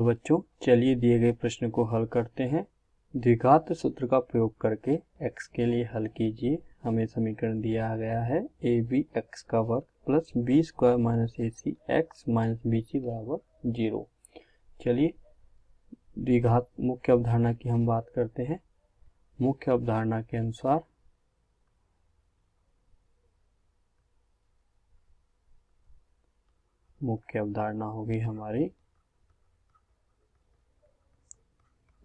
तो बच्चों चलिए दिए गए प्रश्न को हल करते हैं। द्विघात सूत्र का प्रयोग करके x के लिए हल कीजिए। हमें समीकरण दिया गया है ए बी एक्स का वर्ग प्लस बी स्क्वायर माइनस ए C X minus B C बराबर 0। चलिए द्विघात मुख्य अवधारणा की हम बात करते हैं। मुख्य अवधारणा के अनुसार मुख्य अवधारणा होगी हमारी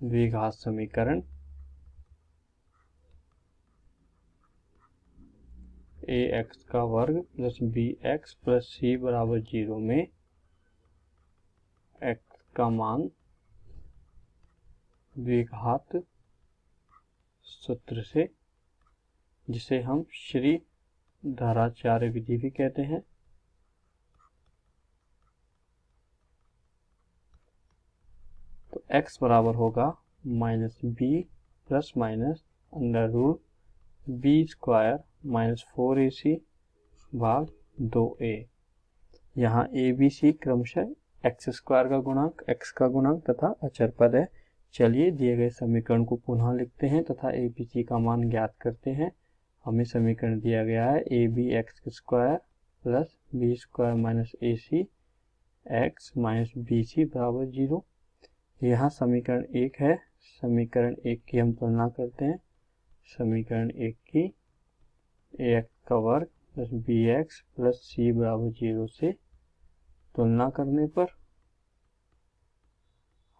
द्विघात समीकरण ए एक्स का वर्ग प्लस बी एक्स प्लस सी बराबर 0 में एक्स का मान द्विघात सूत्र से, जिसे हम श्रीधराचार्य विधि भी कहते हैं, तो x बराबर होगा minus B plus minus under root B square minus 4ac भाग 2a। यहाँ ए बी सी क्रमशः एक्स स्क्वायर का गुणांक, एक्स का गुणांक तथा अचर पद है। चलिए दिए गए समीकरण को पुनः लिखते हैं तथा ए बी सी का मान ज्ञात करते हैं। हमें समीकरण दिया गया है A B X square plus B square minus A C X minus B C बराबर 0। यहाँ समीकरण 1 है। समीकरण 1 की हम तुलना करते हैं। समीकरण 1 की ए एक्स का वर्ग प्लस बी एक्स प्लस सी बराबर 0 से तुलना करने पर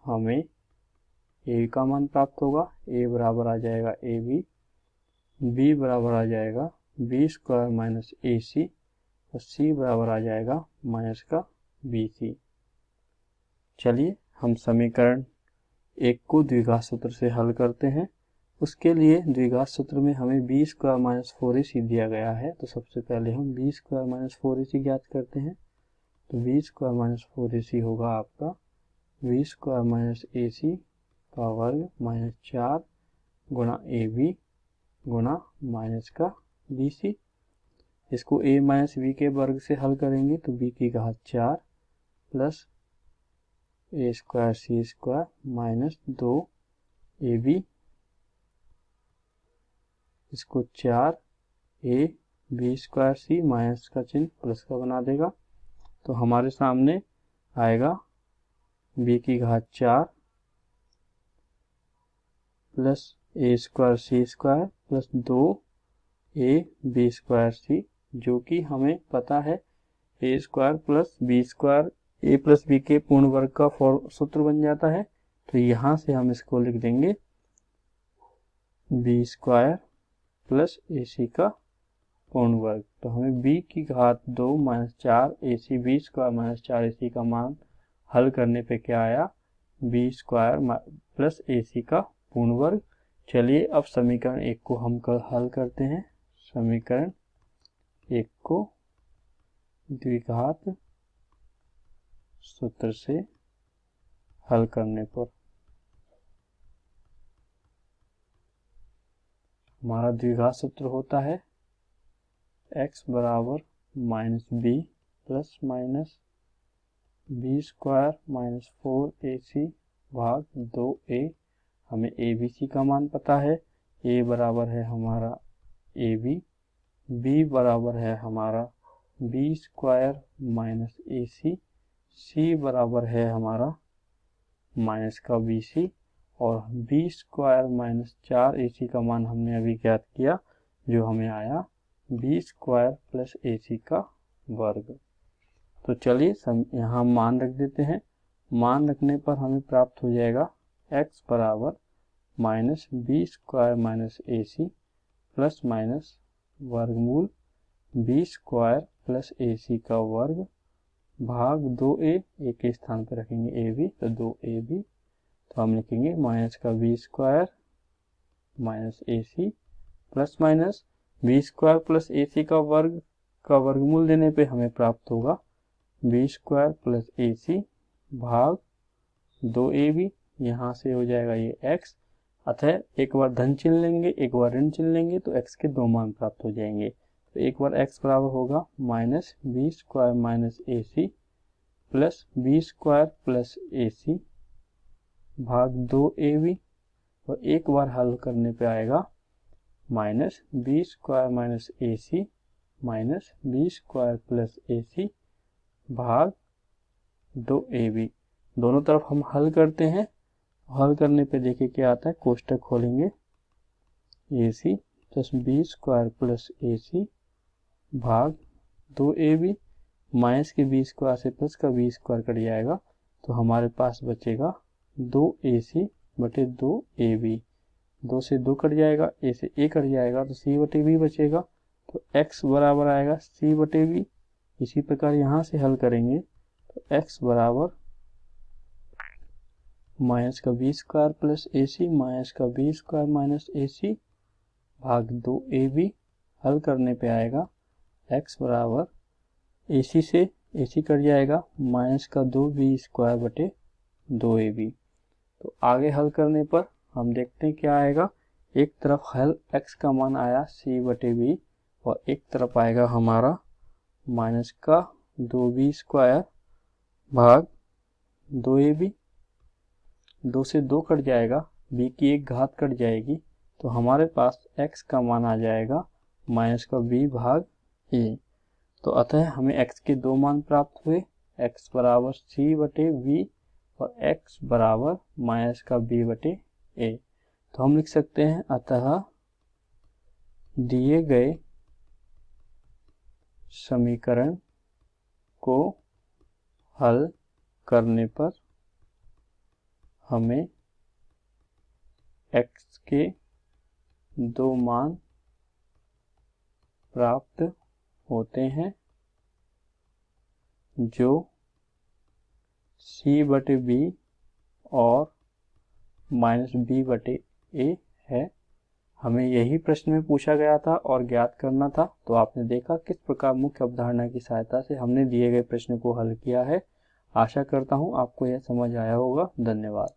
हमें ए का मान प्राप्त होगा। ए बराबर आ जाएगा ए बी बराबर आ जाएगा बी स्क्वायर माइनस ए सी और सी बराबर आ जाएगा माइनस का बी सी। चलिए हम समीकरण 1 को द्विघात सूत्र से हल करते हैं। उसके लिए द्विघात सूत्र में हमें बी स्क्वायर माइनस 4ac दिया गया है, तो सबसे पहले हम बी स्क्वायर माइनस 4ac ज्ञात करते हैं। तो बी स्क्वायर माइनस 4ac होगा आपका बी स्क्वायर माइनस ए सी का वर्ग माइनस 4 गुणा ए बी गुणा माइनस का बी सी। इसको a माइनस बी के वर्ग से हल करेंगे तो b की घात 4 प्लस ए स्क्वायर सी स्क्वायर माइनस 2 ए बी, इसको 4 A B square C minus का चिन्ह प्लस का बना देगा। तो हमारे सामने आएगा b की घात 4 plus A square C square plus 2 A B square c, जो कि हमें पता है a square plus B square a plus b के पूर्ण वर्ग का सूत्र बन जाता है। तो यहाँ से हम इसको लिख देंगे B square plus a c का पूर्ण वर्ग। तो हमें b की घात 2 माइनस 4 ए सी बी स्क्वायर माइनस 4 ए सी का मान हल करने पे क्या आया, B square plus a c का पूर्ण वर्ग। चलिए अब समीकरण 1 को हम हल करते हैं। समीकरण 1 को द्विघात सूत्र से हल करने पर हमारा द्विघात सूत्र होता है x बराबर minus B plus minus B square minus 4ac भाग 2a। हमें ए बी सी का मान पता है। a बराबर है हमारा ए बी बराबर है हमारा बी स्क्वायर माइनस ए सी बराबर है हमारा माइनस का बी सी, और बी स्क्वायर माइनस 4ac का मान हमने अभी ज्ञात किया, जो हमें आया B square plus a c का वर्ग। तो चलिए यहाँ मान रख देते हैं। मान रखने पर हमें प्राप्त हो जाएगा x बराबर माइनस बी स्क्वायर माइनस ए सी प्लस माइनस वर्गमूल B square plus a c का वर्ग भाग 2a, ए के स्थान पर रखेंगे ए बी, तो 2ab। तो हम लिखेंगे माइनस का b square minus A c plus minus B square plus a c का वर्गमूल देने पे हमें प्राप्त होगा b square plus a c भाग 2ab। यहाँ से हो जाएगा ये x, अतः एक बार धन चिन्ह लेंगे एक बार ऋण चिन्ह लेंगे तो x के दो मान प्राप्त हो जाएंगे। तो एक बार x बराबर होगा minus B square minus A c plus B square plus a c भाग 2ab, और एक बार हल करने पे आएगा minus B square minus A c minus B square plus a c भाग 2ab। दोनों तरफ हम हल करते हैं। हल करने पे देखिए क्या आता है, कोष्टक खोलेंगे, a c plus B square plus a c भाग 2ab, माइनस के बी स्क्वायर से प्लस का बी स्क्वायर कट जाएगा, तो हमारे पास बचेगा 2ac बटे 2ab। 2 से 2 कट जाएगा, a से a कट जाएगा, तो c बटे b बचेगा। तो x बराबर आएगा c बटे b। इसी प्रकार यहाँ से हल करेंगे तो x बराबर माइनस का b square plus a c minus का बी स्क्वायर माइनस ए सी भाग 2ab। हल करने पे आएगा x बराबर ए सी से ए सी कट जाएगा, माइनस का 2b स्क्वायर बटे 2ab। तो आगे हल करने पर हम देखते हैं क्या आएगा। एक तरफ हल x का मान आया c बटे b, और एक तरफ आएगा हमारा माइनस का 2b स्क्वायर भाग 2ab। 2 से 2 कट जाएगा, b की एक घात कट जाएगी, तो हमारे पास x का मान आ जाएगा माइनस का b भाग a। तो अतः हमें x के दो मान प्राप्त हुए, x बराबर c बटे b और x बराबर माइनस का b बटे a। तो हम लिख सकते हैं अतः दिए गए समीकरण को हल करने पर हमें x के दो मान प्राप्त होते हैं, जो c बटे b और माइनस b बटे a है। हमें यही प्रश्न में पूछा गया था और ज्ञात करना था। तो आपने देखा किस प्रकार मुख्य अवधारणा की सहायता से हमने दिए गए प्रश्न को हल किया है। आशा करता हूँ आपको यह समझ आया होगा। धन्यवाद।